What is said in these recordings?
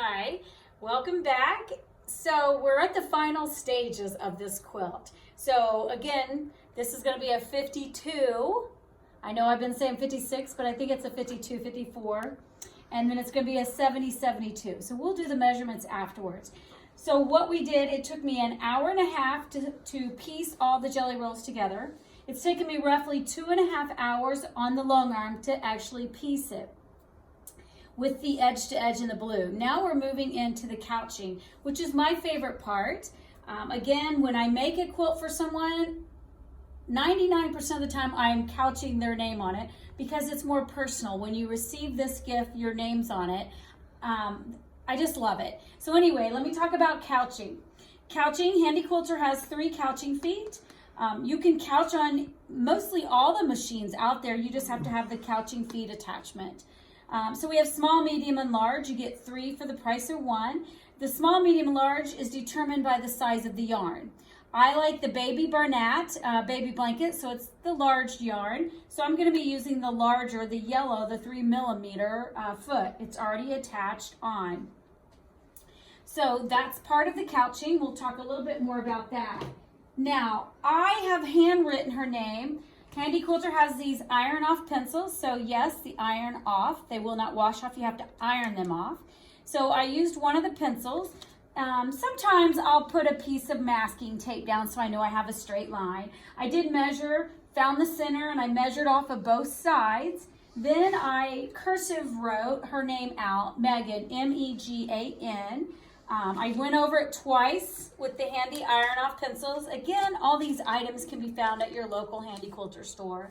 Hi, welcome back. So we're at the final stages of this quilt. So again, this is going to be a 52. I know I've been saying 56, but I think it's a 52, 54. And then it's going to be a 70, 72. So we'll do the measurements afterwards. So what we did, it took me an hour and a half to piece all the jelly rolls together. It's taken me roughly 2.5 hours on the long arm to actually piece it, with the edge to edge in the blue. Now we're moving into the couching, which is my favorite part. Again, when I make a quilt for someone, 99% of the time I'm couching their name on it because it's more personal. When you receive this gift, your name's on it. I just love it. So anyway, let me talk about couching. Couching, Handy Quilter has 3 couching feet. You can couch on mostly all the machines out there. You just have to have the couching feet attachment. So we have small, medium, and large. You get 3 for the price of 1. The small, medium, and large is determined by the size of the yarn. I like the Baby Barnett baby blanket, so it's the large yarn. So I'm going to be using the larger, the yellow, the 3mm foot. It's already attached on. So that's part of the couching. We'll talk a little bit more about that. Now, I have handwritten her name. Handy Quilter has these iron off pencils, so yes, the iron off. They will not wash off, you have to iron them off. So I used one of the pencils. Sometimes I'll put a piece of masking tape down so I know I have a straight line. I did measure, found the center, and I measured off of both sides. Then I cursive wrote her name out, Megan, M-E-G-A-N. I went over it twice with the Handy Iron Off pencils. Again, all these items can be found at your local Handy Quilter store.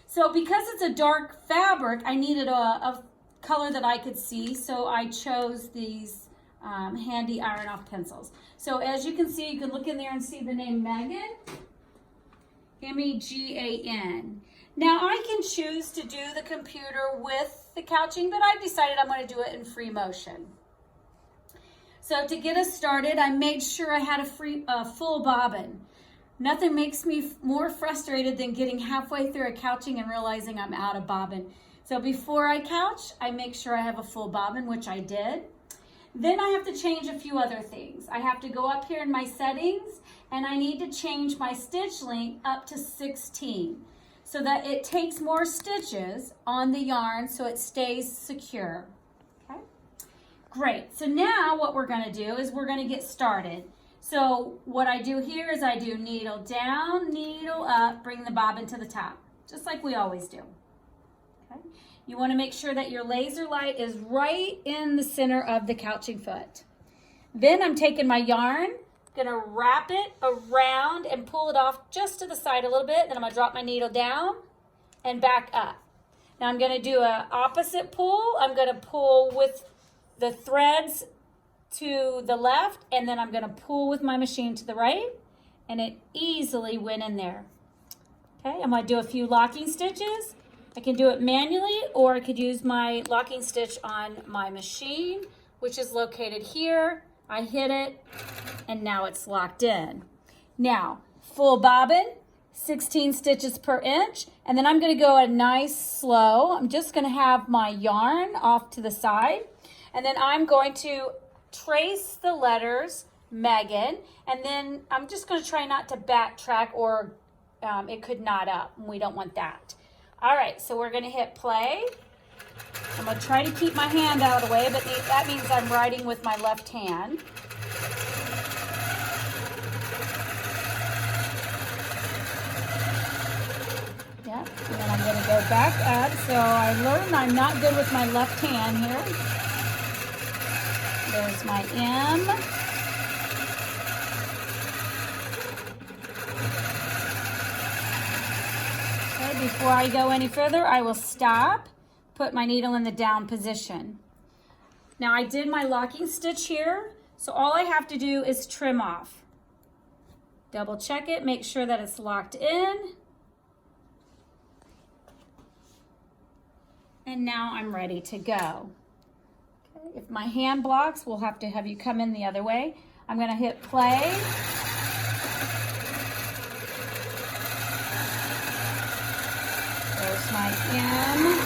So because it's a dark fabric, I needed a color that I could see, so I chose these Handy Iron Off pencils. So as you can see, you can look in there and see the name Megan, M-E-G-A-N. Now I can choose to do the computer with the couching, but I've decided I'm going to do it in free motion. So to get us started, I made sure I had a full bobbin. Nothing makes me more frustrated than getting halfway through a couching and realizing I'm out of bobbin. So before I couch, I make sure I have a full bobbin, which I did. Then I have to change a few other things. I have to go up here in my settings, and I need to change my stitch length up to 16 so that it takes more stitches on the yarn so it stays secure. Great, so now what we're going to do is we're going to get started. So what I do here is I do needle down, needle up, bring the bobbin to the top, just like we always do. Okay. You want to make sure that your laser light is right in the center of the couching foot. Then I'm taking my yarn, going to wrap it around and pull it off just to the side a little bit. Then I'm going to drop my needle down and back up. Now I'm going to do an opposite pull. I'm going to pull with the threads to the left, and then I'm going to pull with my machine to the right, and it easily went in there. Okay, I'm going to do a few locking stitches. I can do it manually, or I could use my locking stitch on my machine, which is located here. I hit it, and now it's locked in. Now, full bobbin, 16 stitches per inch, and then I'm going to go a nice slow. I'm just going to have my yarn off to the side. And then I'm going to trace the letters Megan, and then I'm just going to try not to backtrack or it could knot up. We don't want that. All right, so we're going to hit play. I'm going to try to keep my hand out of the way, but that means I'm writing with my left hand. Yep, and then I'm going to go back up. So I learned I'm not good with my left hand here. There's my M. Okay, before I go any further, I will stop, put my needle in the down position. Now I did my locking stitch here, so all I have to do is trim off. Double check it, make sure that it's locked in. And now I'm ready to go. If my hand blocks, we'll have to have you come in the other way. I'm going to hit play. There's my M.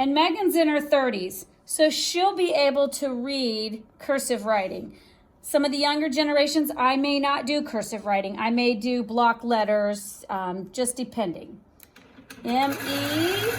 And Megan's in her 30s, so she'll be able to read cursive writing. Some of the younger generations, I may not do cursive writing. I may do block letters, just depending. M-E.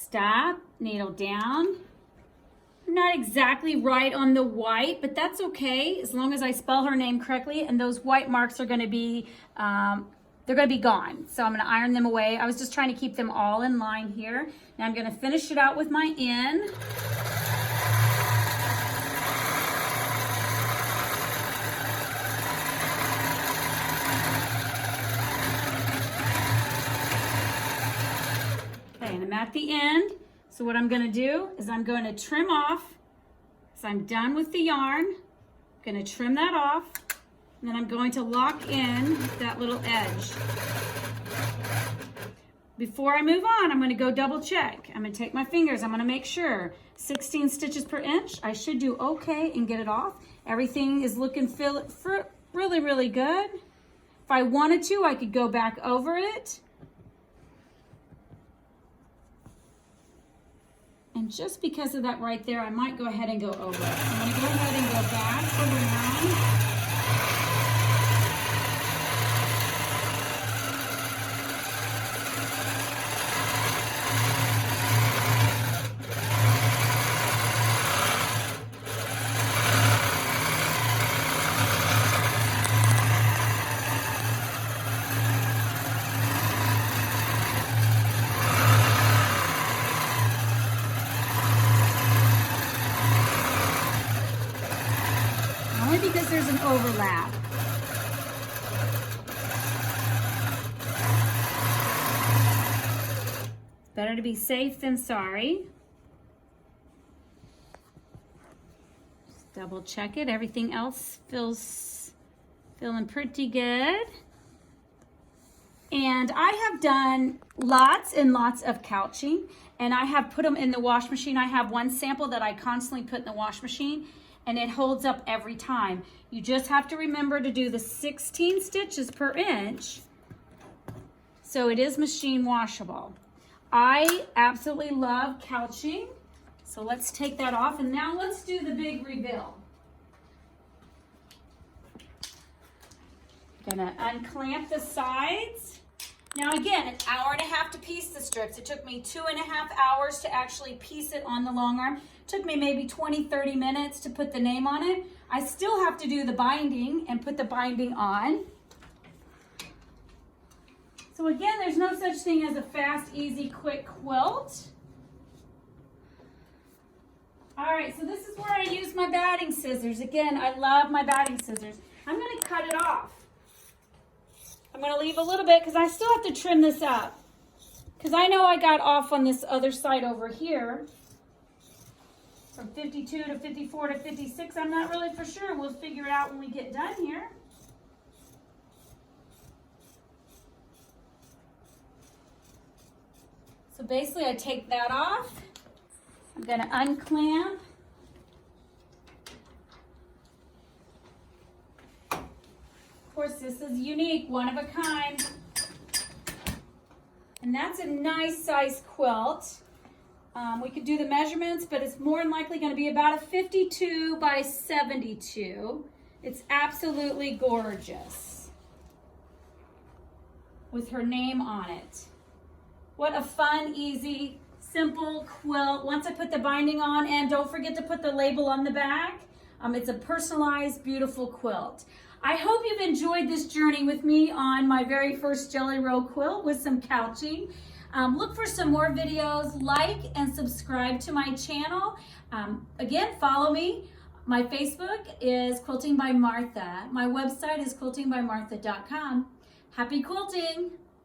Stop, needle down. Not exactly right on the white, but that's okay as long as I spell her name correctly, and those white marks are going to be they're going to be gone. So I'm going to iron them away. I was just trying to keep them all in line here. Now I'm going to finish it out with my N. And I'm at the end. So what I'm going to do is I'm going to trim off. So I'm done with the yarn. I'm going to trim that off. And then I'm going to lock in that little edge. Before I move on, I'm going to go double check. I'm going to take my fingers. I'm going to make sure 16 stitches per inch. I should do okay and get it off. Everything is looking really, really good. If I wanted to, I could go back over it. And just because of that right there, I might go ahead and go over it. I'm going to go ahead and go back around. Only because there's an overlap. Better to be safe than sorry. Just double check it. Everything else feeling pretty good. And I have done lots and lots of couching, and I have put them in the wash machine. I have one sample that I constantly put in the wash machine, and it holds up every time. You just have to remember to do the 16 stitches per inch, so it is machine washable. I absolutely love couching, so let's take that off, and now let's do the big reveal. Gonna unclamp the sides. Now again, an hour and a half to piece the strips. It took me 2.5 hours to actually piece it on the long arm. It took me maybe 20-30 minutes to put the name on it. I still have to do the binding and put the binding on. So again, there's no such thing as a fast, easy, quick quilt. All right, so this is where I use my batting scissors. Again, I love my batting scissors. I'm gonna cut it off. I'm going to leave a little bit because I still have to trim this up. Because I know I got off on this other side over here. From 52 to 54 to 56. I'm not really for sure. We'll figure it out when we get done here. So basically I take that off. I'm going to unclamp. Of course, this is unique, one of a kind. And that's a nice size quilt. We could do the measurements, but it's more than likely going to be about a 52 by 72. It's absolutely gorgeous with her name on it. What a fun, easy, simple quilt. Once I put the binding on, and don't forget to put the label on the back. It's a personalized, beautiful quilt. I hope you've enjoyed this journey with me on my very first Jelly Roll quilt with some couching. Look for some more videos, like and subscribe to my channel. Again, follow me. My Facebook is Quilting by Martha. My website is quiltingbymartha.com. Happy quilting!